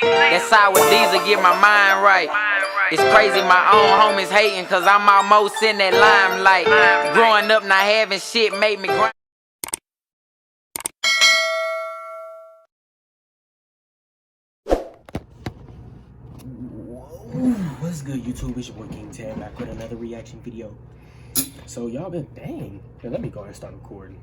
That's how with Diesel get my mind right. It's crazy my own homies hating cause I'm almost in that limelight. Growing up not having shit made me grind. What's good, YouTube? It's your boy KENNETH back with another reaction video. So y'all been, dang. Here, let me go ahead and start recording.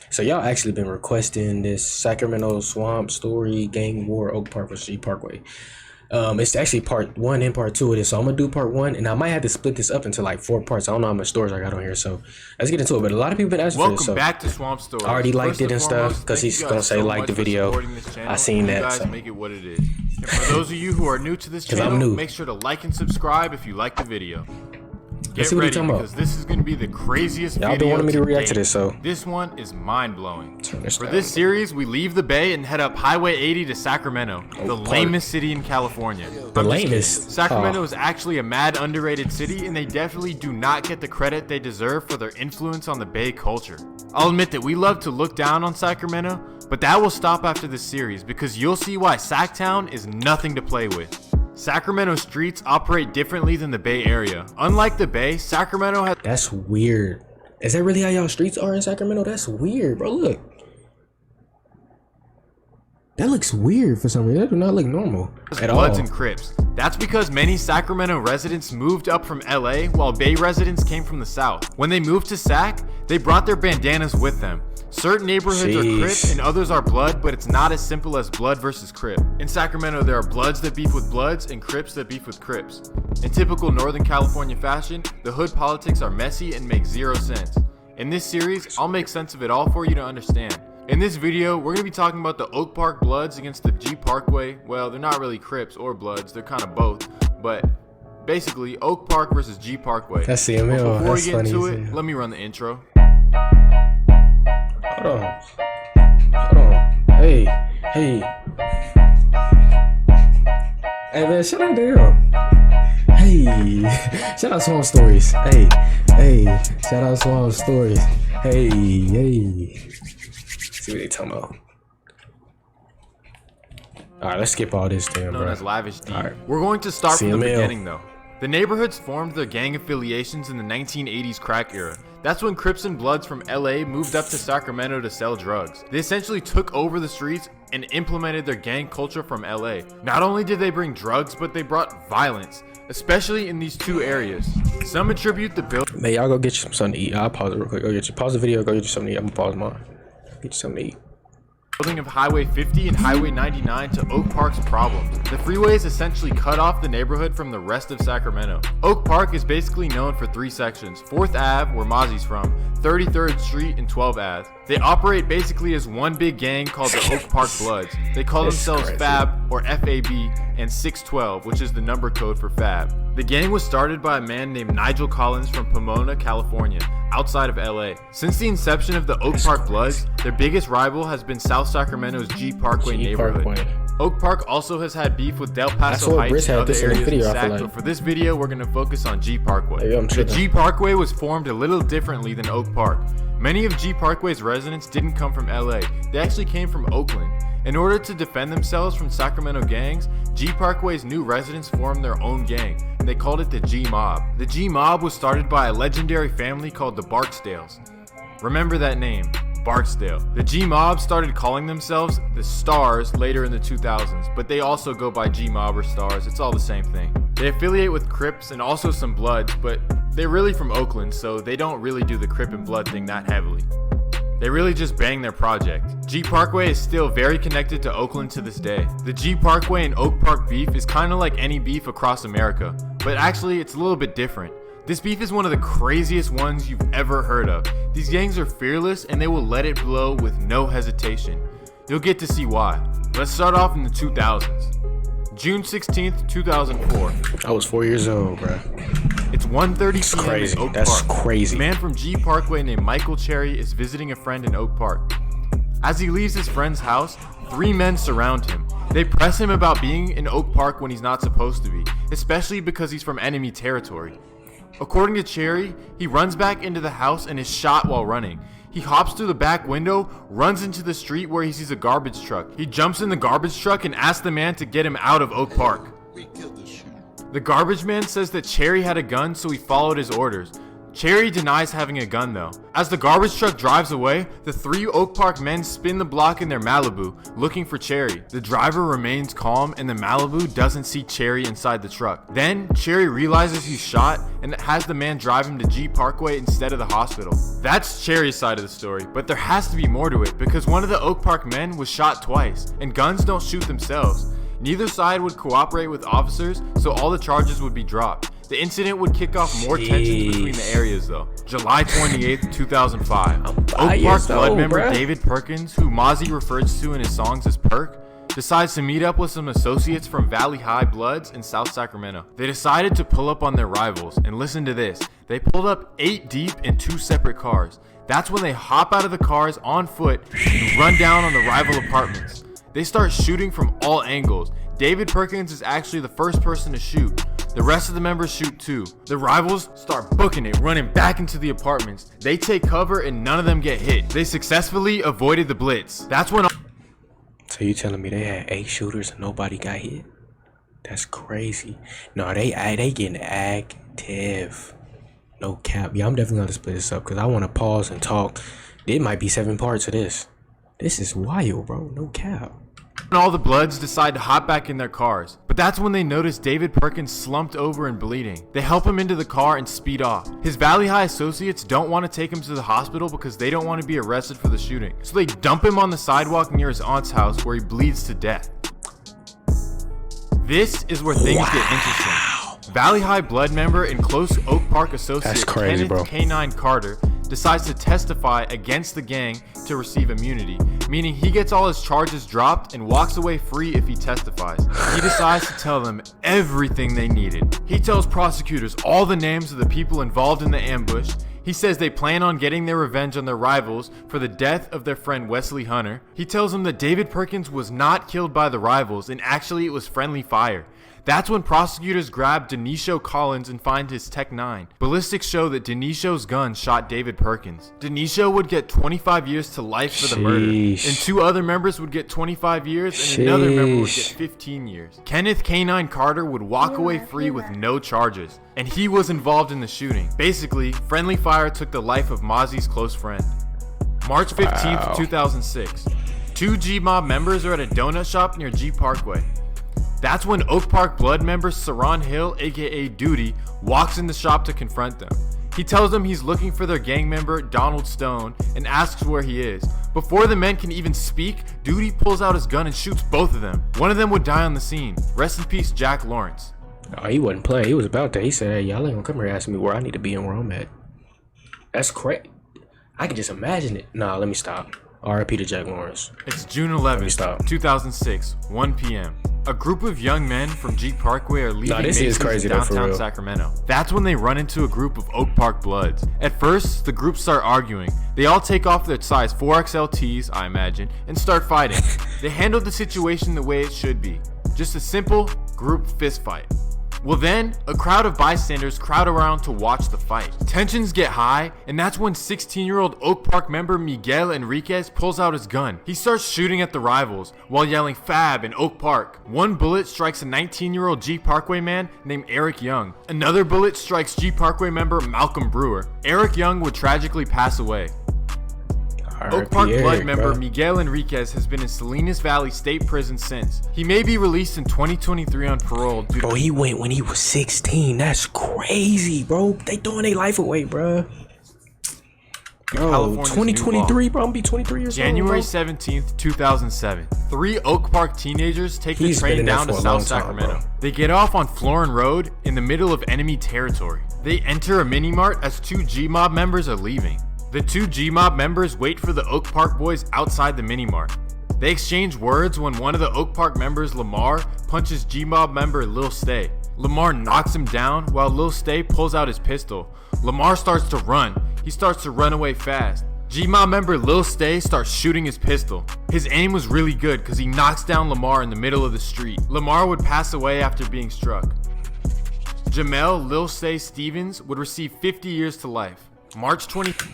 So y'all actually been requesting this Sacramento Swamp Story Gang War Oak Park vs. G-Parkway. It's actually part 1 and part 2 of this, so I'm gonna do part 1, and I might have to split this up into like 4 parts. I don't know how much stories I got on here, so let's get into it. But a lot of people been asking for this, so welcome back to Swamp Story. I already liked it and stuff because he's gonna say like the video. I seen that. Guys, so make it what it is. And for those of you who are new to this channel, make sure to like and subscrib if you like the video. Get ready because this is going to be the craziest video. Y'all been wanting me to react to this, so this one is mind-blowing. For this series, we leave the Bay and head up Highway 80 to Sacramento, the lamest city in California. The lamest? Sacramento is actually a mad underrated city, and they definitely do not get the credit they deserve for their influence on the Bay culture. I'll admit that we love to look down on Sacramento, but that will stop after this series because you'll see why Sacktown is nothing to play with. Sacramento streets operate differently than the Bay Area. Unlike the Bay, Sacramento has— That's weird. Is that really how y'all streets are in Sacramento? That's weird, bro. Look. That looks weird for some reason. That do not look normal at all. Bloods and Crips. That's because many Sacramento residents moved up from LA while Bay residents came from the South. When they moved to Sac, they brought their bandanas with them. Certain neighborhoods are Crip and others are Blood, but it's not as simple as Blood versus Crip. In Sacramento, there are Bloods that beef with Bloods and Crips that beef with Crips. In typical Northern California fashion, the hood politics are messy and make zero sense. In this series, I'll make sense of it all for you to understand. In this video, we're going to be talking about the Oak Park Bloods against the G-Parkway. Well, they're not really Crips or Bloods, they're kind of both, but basically Oak Park versus G-Parkway. That's CML. Before we get into it, let me run the intro. Hold on. Hold on. Hey. Hey, man, shout out to him. Hey. Shout out Swamp Stories. Hey. Shout out Swamp Stories. Hey. See what they talking about. Alright, let's skip all this then, bro. Known as Lavish D. Right. We're going to start from the beginning, though. The neighborhoods formed their gang affiliations in the 1980s crack era. That's when Crips and Bloods from LA moved up to Sacramento to sell drugs. They essentially took over the streets and implemented their gang culture from LA. Not only did they bring drugs, but they brought violence, especially in these two areas. Some attribute the build— Man, y'all go get you something to eat. I'll pause it real quick. Pause the video, go get you something to eat. I'm gonna pause mine. Get you something to eat. Building of Highway 50 and Highway 99 to Oak Park's problems. The freeways essentially cut off the neighborhood from the rest of Sacramento. Oak Park is basically known for 3 sections: 4th Ave, where Mozzie's from, 33rd Street, and 12th Ave. They operate basically as one big gang called the Oak Park Bloods. They call themselves FAB, or FAB, and 612, which is the number code for FAB. The gang was started by a man named Nigel Collins from Pomona, California, outside of LA. Since the inception of the Oak Park Bloods, their biggest rival has been South Sacramento's G-Parkway neighborhood. Oak Park also has had beef with Del Paso Heights and other areas in Sac, but for this video, we're going to focus on G-Parkway. The G-Parkway was formed a little differently than Oak Park. Many of G-Parkway's residents didn't come from LA, they actually came from Oakland. In order to defend themselves from Sacramento gangs, G-Parkway's new residents formed their own gang, and they called it the G-Mob. The G-Mob was started by a legendary family called the Barksdales. Remember that name, Barksdale. The G-Mob started calling themselves the Stars later in the 2000s, but they also go by G-Mob or Stars, it's all the same thing. They affiliate with Crips and also some Bloods, but they're really from Oakland, so they don't really do the Crip and Blood thing that heavily. They really just bang their project. G-Parkway is still very connected to Oakland to this day. The G-Parkway and Oak Park beef is kind of like any beef across America, but actually it's a little bit different. This beef is one of the craziest ones you've ever heard of. These gangs are fearless and they will let it blow with no hesitation. You'll get to see why. Let's start off in the 2000s. June 16th, 2004. I was 4 years old, bro. It's 1:30 p.m. in Oak Park. That's crazy. A man from G-Parkway named Michael Cherry is visiting a friend in Oak Park. As he leaves his friend's house, 3 men surround him. They press him about being in Oak Park when he's not supposed to be, especially because he's from enemy territory. According to Cherry, he runs back into the house and is shot while running. He hops through the back window, runs into the street where he sees a garbage truck. He jumps in the garbage truck and asks the man to get him out of Oak Park. The garbage man says that Cherry had a gun, so he followed his orders. Cherry denies having a gun though. As the garbage truck drives away, the 3 Oak Park men spin the block in their Malibu, looking for Cherry. The driver remains calm and the Malibu doesn't see Cherry inside the truck. Then, Cherry realizes he's shot and has the man drive him to G-Parkway instead of the hospital. That's Cherry's side of the story, but there has to be more to it because one of the Oak Park men was shot twice, and guns don't shoot themselves. Neither side would cooperate with officers, so all the charges would be dropped. The incident would kick off more tensions between the areas though. July 28th, 2005. Oak Park Blood member David Perkins, who Mozzie refers to in his songs as Perk, decides to meet up with some associates from Valley High Bloods in South Sacramento. They decided to pull up on their rivals, and listen to this. They pulled up 8 deep in 2 separate cars. That's when they hop out of the cars on foot and run down on the rival apartments. They start shooting from all angles. David Perkins is actually the first person to shoot. The rest of the members shoot too. The rivals start booking it, running back into the apartments. They take cover and none of them get hit. They successfully avoided the blitz. That's when... So you telling me they had 8 shooters and nobody got hit? That's crazy. No, they getting active. No cap. Yeah, I'm definitely gonna split this up because I want to pause and talk. It might be 7 parts of this. This is wild, bro. No cap. All the Bloods decide to hop back in their cars, but that's when they notice David Perkins slumped over and bleeding. They help him into the car and speed off. His Valley High associates don't want to take him to the hospital because they don't want to be arrested for the shooting, so they dump him on the sidewalk near his aunt's house where he bleeds to death. This is where things get interesting. Valley High Blood member and close Oak Park associate Kenneth K9 Carter decides to testify against the gang to receive immunity, meaning he gets all his charges dropped and walks away free if he testifies. He decides to tell them everything they needed. He tells prosecutors all the names of the people involved in the ambush. He says they plan on getting their revenge on their rivals for the death of their friend Wesley Hunter. He tells them that David Perkins was not killed by the rivals and actually it was friendly fire. That's when prosecutors grab Denisho Collins and find his Tech 9. Ballistics show that Denisho's gun shot David Perkins. Denisho would get 25 years to life for the murder, and 2 other members would get 25 years, and another member would get 15 years. Kenneth K9 Carter would walk away free with no charges, and he was involved in the shooting. Basically, friendly fire took the life of Mozzie's close friend. March 15th, 2006. 2 G-Mob members are at a donut shop near G-Parkway. That's when Oak Park Blood member Saron Hill, aka Duty, walks in the shop to confront them. He tells them he's looking for their gang member Donald Stone and asks where he is. Before the men can even speak, Duty pulls out his gun and shoots both of them. One of them would die on the scene. Rest in peace, Jack Lawrence. Oh, he wasn't playing. He was about to. He said, hey, y'all ain't gonna come here asking me where I need to be and where I'm at. That's crazy. I can just imagine it. Nah, let me stop. R.I.P. to Jack Lawrence. It's June 11th, 2006, 1 p.m. A group of young men from G-Parkway are leaving Macy's in downtown Sacramento. That's when they run into a group of Oak Park Bloods. At first, the group start arguing. They all take off their size 4XL tees, I imagine, and start fighting. They handled the situation the way it should be. Just a simple group fist fight. Well then, a crowd of bystanders crowd around to watch the fight. Tensions get high, and that's when 16-year-old Oak Park member Miguel Enriquez pulls out his gun. He starts shooting at the rivals, while yelling Fab and Oak Park. One bullet strikes a 19-year-old G-Parkway man named Eric Young. Another bullet strikes G-Parkway member Malcolm Brewer. Eric Young would tragically pass away. Oak Park Blood member Miguel Enriquez has been in Salinas Valley State Prison since. He may be released in 2023 on parole. Bro, he went when he was 16. That's crazy, bro. They throwing their life away, bro. Bro, 2023, bro. I'm gonna be 23 years old. January 17th, 2007. 3 Oak Park teenagers take the train down to South Sacramento. They get off on Florin Road in the middle of enemy territory. They enter a mini-mart as 2 G-Mob members are leaving. The 2 G-Mob members wait for the Oak Park boys outside the mini-mart. They exchange words when one of the Oak Park members, Lamar, punches G-Mob member Lil Stay. Lamar knocks him down while Lil Stay pulls out his pistol. Lamar starts to run. He starts to run away fast. G-Mob member Lil Stay starts shooting his pistol. His aim was really good because he knocks down Lamar in the middle of the street. Lamar would pass away after being struck. Jamel Lil Stay Stevens would receive 50 years to life. March 20th.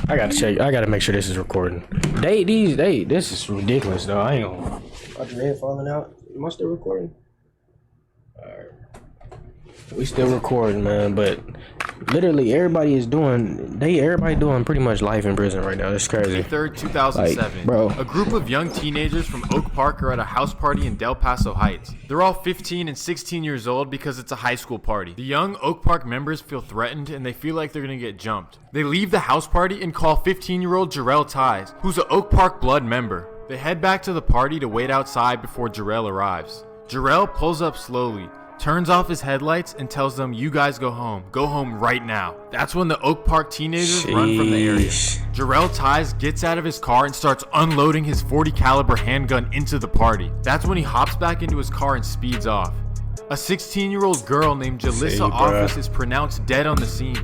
I gotta check. I gotta make sure this is recording. This is ridiculous though. I ain't gonna. Are your head falling out? Am I still recording? Alright. We still recording, man, but literally everybody doing pretty much life in prison right now. It's crazy. 3rd, 2007. Like, bro. A group of young teenagers from Oak Park are at a house party in Del Paso Heights. They're all 15 and 16 years old because it's a high school party. The young Oak Park members feel threatened and they feel like they're gonna get jumped. They leave the house party and call 15-year-old Jarrell Ties, who's an Oak Park Blood member. They head back to the party to wait outside before Jarrell arrives. Jarrell pulls up slowly, turns off his headlights, and tells them, "You guys go home right now." That's when the Oak Park teenagers run from the area. Jarrell Ties gets out of his car and starts unloading his .40 caliber handgun into the party. That's when he hops back into his car and speeds off. A 16-year-old girl named Jalissa Office is pronounced dead on the scene.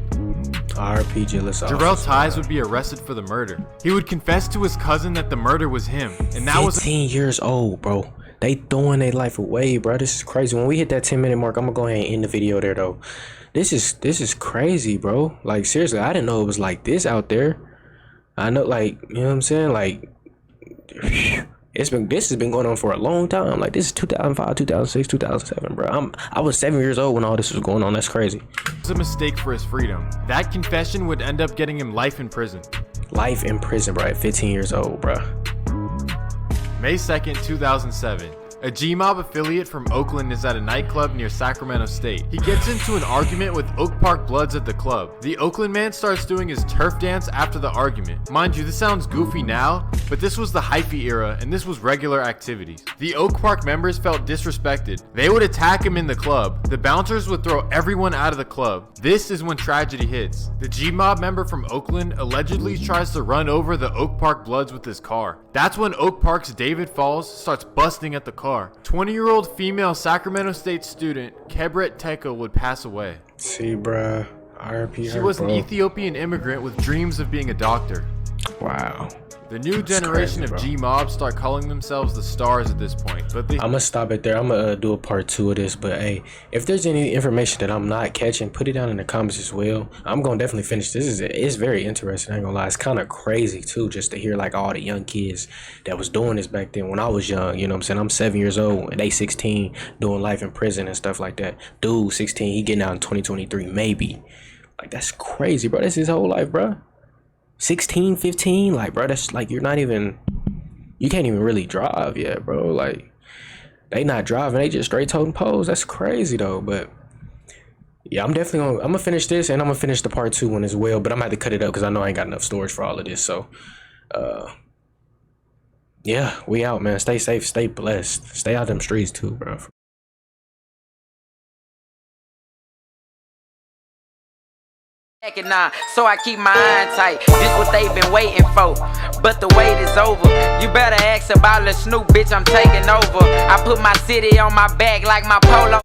R.P. Jalissa. Jarrell Ties would be arrested for the murder. He would confess to his cousin that the murder was him, and that was 15 years old, bro. They throwing their life away, bro. This is crazy. When we hit that 10-minute mark, I'm gonna go ahead and end the video there, though. This is crazy, bro. Like, seriously, I didn't know it was like this out there. I know, like, you know what I'm saying? Like, this has been going on for a long time. Like, this is 2005, 2006, 2007, bro. I was 7 years old when all this was going on. That's crazy. It was a mistake for his freedom. That confession would end up getting him life in prison. Life in prison, bro, at 15 years old, bro. May 2nd, 2007. A G-Mob affiliate from Oakland is at a nightclub near Sacramento State. He gets into an argument with Oak Park Bloods at the club. The Oakland man starts doing his turf dance after the argument. Mind you, this sounds goofy now, but this was the hyphy era and this was regular activities. The Oak Park members felt disrespected. They would attack him in the club. The bouncers would throw everyone out of the club. This is when tragedy hits. The G-Mob member from Oakland allegedly tries to run over the Oak Park Bloods with his car. That's when Oak Park's David Falls starts busting at the car. 20-year-old female Sacramento State student Kebret Teko would pass away. See, bruh. R.I.P. She was an Ethiopian immigrant with dreams of being a doctor. Wow. The new generation of G-Mobs start calling themselves the Stars at this point, but I'm gonna stop it there. I'm gonna do a part 2 of this, but hey, if there's any information that I'm not catching, put it down in the comments as well. I'm gonna definitely finish this. It's very interesting. I ain't gonna lie. It's kind of crazy too, just to hear like all the young kids that was doing this back then when I was young. You know what I'm saying? I'm 7 years old and they 16 doing life in prison and stuff like that. Dude, 16, he getting out in 2023 maybe. Like, that's crazy, bro. That's his whole life, bro. 16, 15, like, bro, that's like, you can't even really drive yet, bro. Like, they not driving, they just straight toting poles. That's crazy though. But yeah, I'm gonna finish this, and I'm gonna finish the part 2 one as well, but I'm gonna have to cut it up because I know I ain't got enough storage for all of this. So yeah, we out, man. Stay safe, stay blessed, stay out them streets too, bro. So I keep my eye tight. This what they been waiting for, but the wait is over. You better ask about the Snoop, bitch, I'm taking over. I put my city on my back like my polo.